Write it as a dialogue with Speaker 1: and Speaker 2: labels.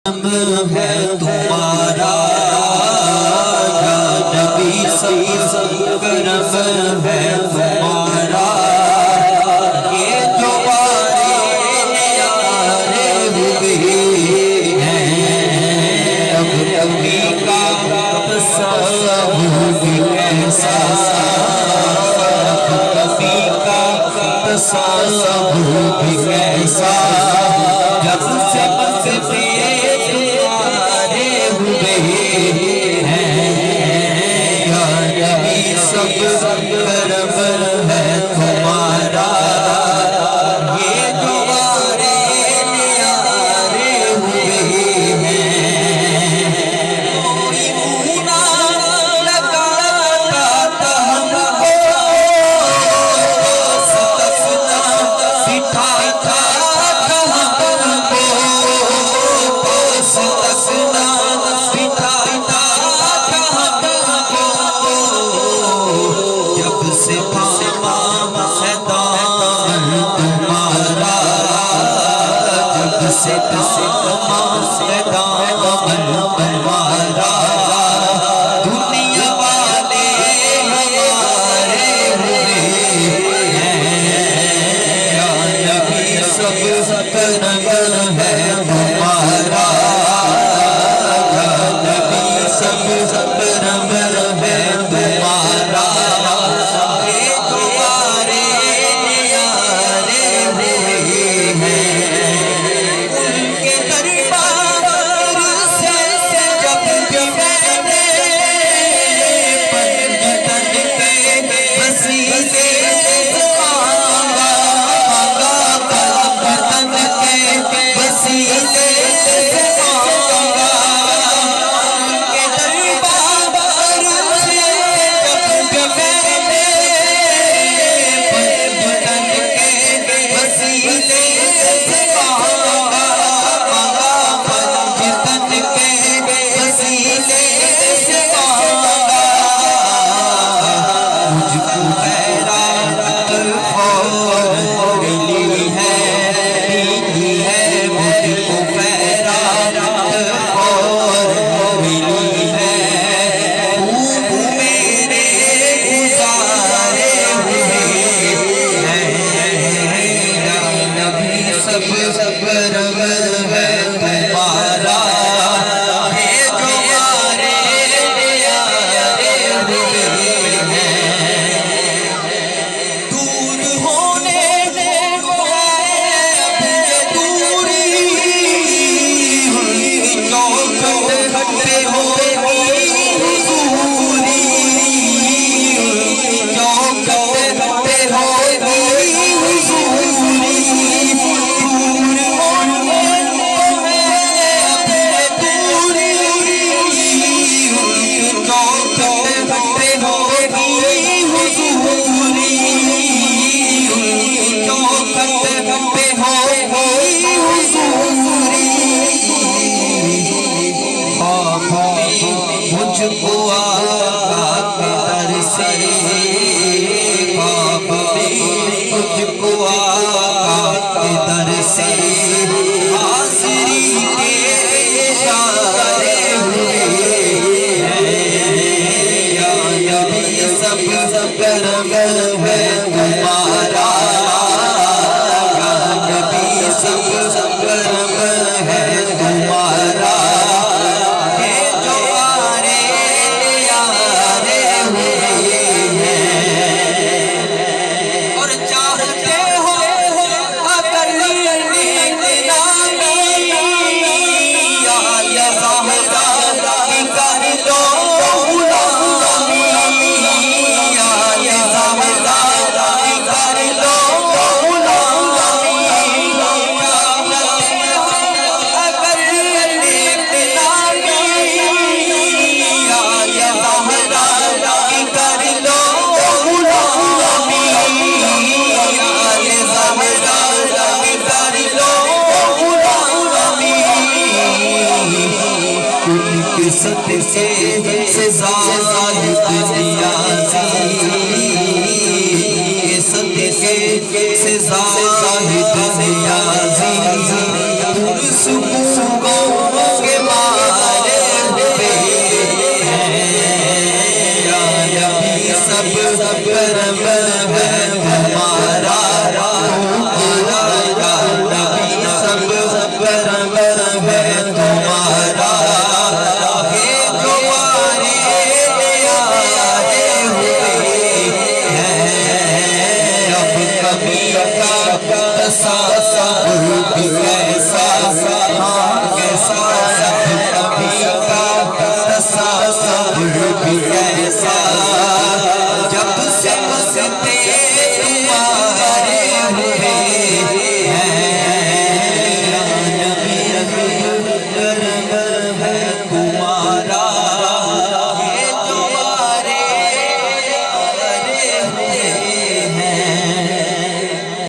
Speaker 1: ہے تمہارا یا نبی سب کرم ہے تمہارا یہ جو بارے نیارے ہوئے ہیں اب کبھی کا تصور کیسا اب کبھی کا تصور کیسا جب سے بستے سب کرم ہے تمہارا یہ جو بارے نیارے ہوئے ہیں کوئی مونا لگاتا تھا ہم کو ستسنا بٹھاتا تھا ہم کو ستسنا بٹھاتا تھا ہم کو جب سے پامام ہے دامن تمہارا جب سے پامام ہے دامن تمہارا دنیا والے ہمارے ہوئے ہیں یا نبی سب کرم ہے تمہارا یا نبی سب کرم ہے تمہارا مجھ کو آقا کے در سے مجھ کو آقا کے در سے حاضری کے اشارے ہوئے ہیں یا نبی سب کرم ہے تمہارا یا نبی سب کرم ہے تمہارا سے زاہد نیازی سے زاہد نیازی پرسکون بسے